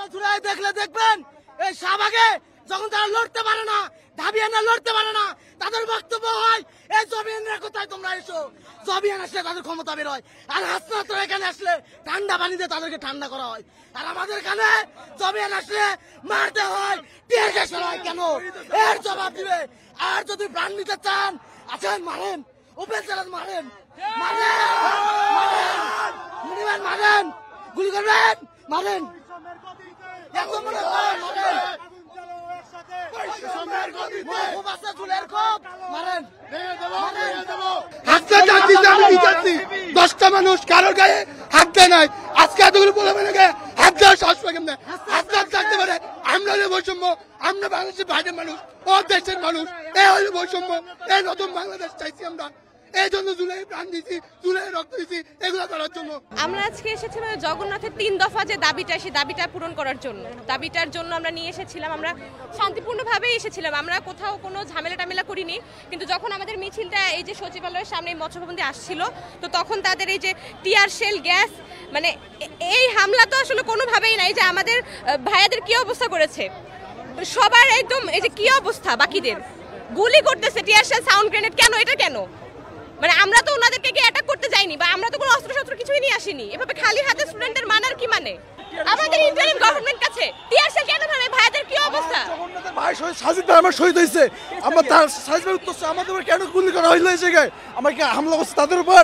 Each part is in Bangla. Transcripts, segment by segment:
আপনারা জুলাই দেখলে দেখবেন এই শাহবাগে যখন তারা লড়তে পারে না, ঢাবিয়ানরা লড়তে পারে না, তাদের বক্তব্য হয় এই জবিয়ানরা কোথায়, তোমরা এসো। জবিয়ান আসলে তাদের ক্ষমতা বের হয়, আর হাসনাতরা এখানে আসলে ঠান্ডা পানি দিয়ে তাদেরকে ঠান্ডা করা হয়। আর আমাদের এখানে জবিয়ান আসলে মারতে হয়, টিয়ার গ্যাস করা হয়। কেন? এর জবাব দিবে। আর যদি প্রাণ নিতে চান আছেন, মারেন, ওপেন চ্যালেঞ্জ, মারেন, মারেন, মারেন, মারেন, গুলি করবেন, মারেন, একদম মনে করেন, মারেন। দশটা মানুষ কারোর গায়ে হাত দেয় নাই, আজকে এতগুলো বলে মানে হাত দেওয়ার সাহস পাই কেমন? হাত থাকতে পারে। আমরা বৈষম্য, আমরা বাংলাদেশের বাইরের মানুষ, ও দেশের মানুষ, এই হলো বৈষম্য। এই নতুন বাংলাদেশ চাইছি আমরা, এই জন্য জুলাই প্রাণ দিয়েছি, জুলাই রক্ত দিয়েছি এগুলো করার জন্য। আমরা আজকে এসেছিলাম জগন্নাথের 3 দফা যে দাবিটা, সেই দাবিটা পূরণ করার জন্য। দাবিটার জন্য আমরা নিয়ে এসেছিলাম, আমরা শান্তিপূর্ণভাবেই এসেছিলাম, আমরা কোথাও কোনো ঝামেলা টামেলা করিনি। কিন্তু যখন আমাদের মিছিলটা এই যে সচিবালয়ের সামনে মৎস্য ভবন দিয়ে আসছিল, তো তখন তাদের এই যে টিয়ার শেল, গ্যাস, মানে এই হামলা তো আসলে কোনোভাবেই নাই। যে আমাদের ভাইয়াদের কি অবস্থা করেছে, সবার একদম এই যে কি অবস্থা, বাকিদের গুলি করতেছে, টিয়ার শেল, সাউন্ড গ্রেনেড। কেন? এটা কেন? মানে আমরা তো ওনাদেরকে গিয়ে অ্যাটাক করতে যাইনি, বা আমরা তো কোনো অস্ত্র কিছুই নিয়ে আসিনি। এভাবে খালি হাতে স্টুডেন্টদের মানার কি মানে? আমাদের ইন্টারিম গভর্নমেন্ট কাছে টিয়ার শেল কেন ধরে? ভাইদের কি অবস্থা? জগন্নাথের ভাই সাজিদ ভাই আমার শহীদ হয়েছে, আমরা তার সাজিদ ভাই উত্তর আমাদের উপর কেন গুলি করা হইলো? এই জায়গায় আমাকে হামলা করছে তাদের উপর।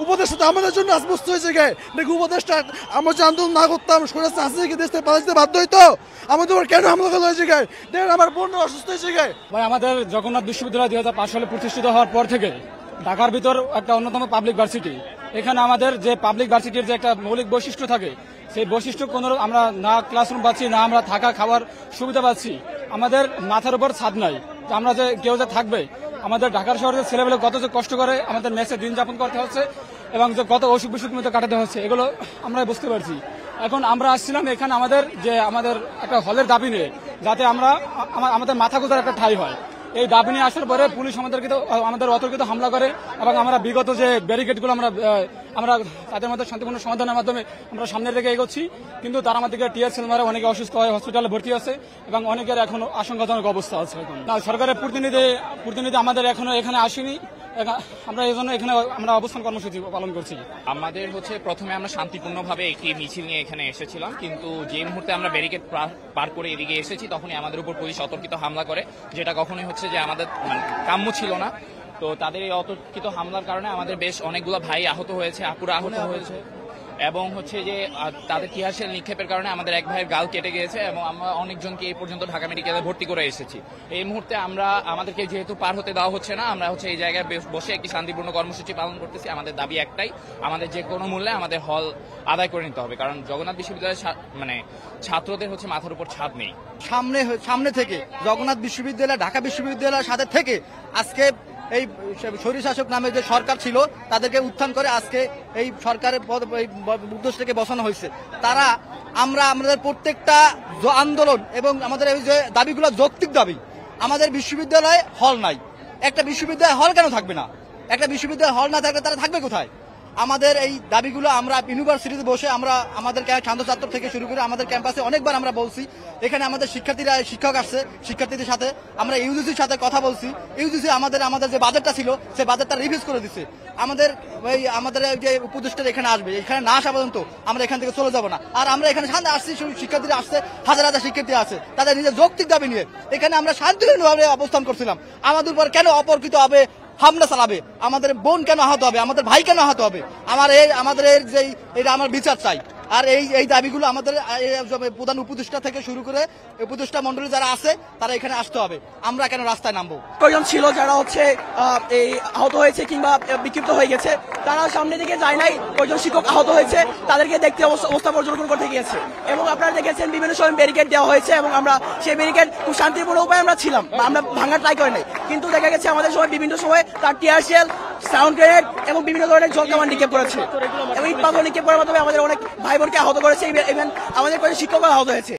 উপদেশটা তো আমাদের জন্য আসবস্ত হয়ে জায়গায় নাকি? উপদেশটা আমরা যে আন্দোলন না করতাম, সরাসরি হাসিনাকে দেশ থেকে পালাতে বাধ্য হইতো, আমাদের উপর কেন হামলা করা হয়েছে? দেখেন আমার বোন অসুস্থ হয়েছে। ভাই আমাদের জগন্নাথ বিশ্ববিদ্যালয় 2005 সালে প্রতিষ্ঠিত হওয়ার পর থেকে ঢাকার ভিতর একটা অন্যতম পাবলিক ভার্সিটি। এখানে আমাদের যে পাবলিক ভার্সিটির যে একটা মৌলিক বৈশিষ্ট্য থাকে, সেই বৈশিষ্ট্য কোনো আমরা না ক্লাসরুম পাচ্ছি, না আমরা থাকা খাওয়ার সুবিধা পাচ্ছি। আমাদের মাথার উপর ছাদ নাই, আমরা যে কেউ যে থাকবে। আমাদের ঢাকার শহরের ছেলেবেলে কত যে কষ্ট করে আমাদের মেসে দিন যাপন করতে হচ্ছে, এবং যে কত অসুখ বিসুখ মধ্যে কাটাতে হচ্ছে, এগুলো আমরা বুঝতে পারছি। এখন আমরা আসছিলাম এখানে আমাদের একটা হলের দাবি নিয়ে, যাতে আমাদের মাথা গোজার একটা ঠাঁই হয়। এই দাবি নিয়ে আসার পরে পুলিশ আমাদের অতর্কিত হামলা করে, এবং আমরা বিগত যে ব্যারিকেডগুলো আমরা তাদের মধ্যে শান্তিপূর্ণ সমাধানের মাধ্যমে আমরা সামনের দিকে এগোচ্ছি। কিন্তু তার আমাদেরকে টিয়ার সেল মারে অনেকে অসুস্থ হয়, হসপিটালে ভর্তি আছে, এবং অনেকের এখন আশঙ্কাজনক অবস্থা আছে। এখন সরকারের প্রতিনিধি আমাদের এখনো এখানে আসেনি, আমরা এই জন্য এখানে আমরা অবস্থান কর্মসূচি পালন করছি। আমাদের প্রথমে আমরা শান্তিপূর্ণভাবে একটি মিছিল নিয়ে এখানে এসেছিলাম, কিন্তু যে মুহূর্তে আমরা ব্যারিকেড পার করে এদিকে এসেছি, তখনই আমাদের উপর পুলিশ অতর্কিত হামলা করে, যেটা কখনোই যে আমাদের কাম্য ছিল না। তো তাদের এই অতর্কিত হামলার কারণে আমাদের বেশ অনেকগুলো ভাই আহত হয়েছে, আপুরা আহত হয়েছে, এবং যে তাদের টিয়ার শেল নিক্ষেপের কারণে আমাদের এক ভাইয়ের গাল কেটে গিয়েছে, এবং আমরা অনেকজনকে এই পর্যন্ত ঢাকা মেডিকেলে ভর্তি করে এসেছি। এই মুহূর্তে আমাদেরকে যেহেতু পার হতে দেওয়া হচ্ছে না, আমরা এই জায়গায় বসে একটি শান্তিপূর্ণ কর্মসূচি পালন করতেছি। আমাদের দাবি একটাই, আমাদের যে কোনো মূল্যে আমাদের হল আদায় করে নিতে হবে, কারণ জগন্নাথ বিশ্ববিদ্যালয়ের ছাত্রদের মাথার উপর ছাদ নেই। সামনে থেকে জগন্নাথ বিশ্ববিদ্যালয়, ঢাকা বিশ্ববিদ্যালয়ের সাথে থেকে আজকে এই স্বৈরশাসক নামে যে সরকার ছিল, তাদেরকে উত্থান করে আজকে এই সরকারের উদ্দেশ্য থেকে বসানো হয়েছে। তারা আমাদের প্রত্যেকটা আন্দোলন এবং আমাদের এই যে দাবিগুলো যৌক্তিক দাবি। আমাদের বিশ্ববিদ্যালয়ে হল নাই, একটা বিশ্ববিদ্যালয় হল কেন থাকবে না? একটা বিশ্ববিদ্যালয় হল না থাকলে তারা থাকবে কোথায়? আমাদের এই দাবিগুলো আমরা ইউনিভার্সিটিতে বসে আমাদের ছাত্র থেকে শুরু করে আমাদের ক্যাম্পাসে অনেকবার আমরা বলছি। এখানে আমাদের শিক্ষক আসছে, শিক্ষার্থীদের সাথে আমরা ইউজিসির সাথে কথা বলছি। ইউজিসি আমাদের যে বাজেটটা ছিল, সেই বাজেটটা রিভিউজ করে দিচ্ছে। আমাদের যে উপদেষ্টা এখানে আসবে, এখানে না আসা পর্যন্ত আমরা এখান থেকে চলে যাব না। আর আমরা এখানে সামনে আসছি, শিক্ষার্থীরা আসছে, হাজার হাজার শিক্ষার্থী আছে, তাদের নিজের যৌক্তিক দাবি নিয়ে এখানে আমরা শান্তিপূর্ণভাবে অবস্থান করছিলাম। আমাদের উপর কেন অপরকিত হবে হামলা চালাবে? আমাদের বোন কেন আহত হবে? আমাদের ভাই কেন আহত হবে? আমার বিচার চাই। আর এই দাবিগুলো আমাদের প্রধান উপদেষ্টা থেকে শুরু করে উপদেষ্টা মন্ডলী যারা আছে, তারা এখানে আসতে হবে। আমরা কেন রাস্তায় নামবো? কয়জন ছিল যারা এই আহত হয়েছে কিংবা বিক্ষিপ্ত হয়ে গেছে, তারা সামনে দিকে যায় নাই। কয়জন শিক্ষক আহত হয়েছে, তাদেরকে দেখতে অবস্থা পর্যবেক্ষণ করতে গিয়েছে, এবং আপনারা দেখেছেন বিভিন্ন সময় ব্যারিকেড দেওয়া হয়েছে, এবং আমরা সেই ব্যারিকেড খুব শান্তিপূর্ণ উপায়ে আমরা ছিলাম, আমরা ভাঙার ট্রাই করি নাই। কিন্তু দেখা গেছে আমাদের সময় বিভিন্ন সময় তার টিয়ার শেল, সাউন্ড গ্রেনেড এবং বিভিন্ন ধরনের জল কামান নিক্ষেপ করেছে, এবং ইট পাথর নিক্ষেপ করার মাধ্যমে আমাদের অনেক ভাই বোনকে আহত করেছে, ইভেন আমাদের কয়েকজন শিক্ষকরা আহত হয়েছে।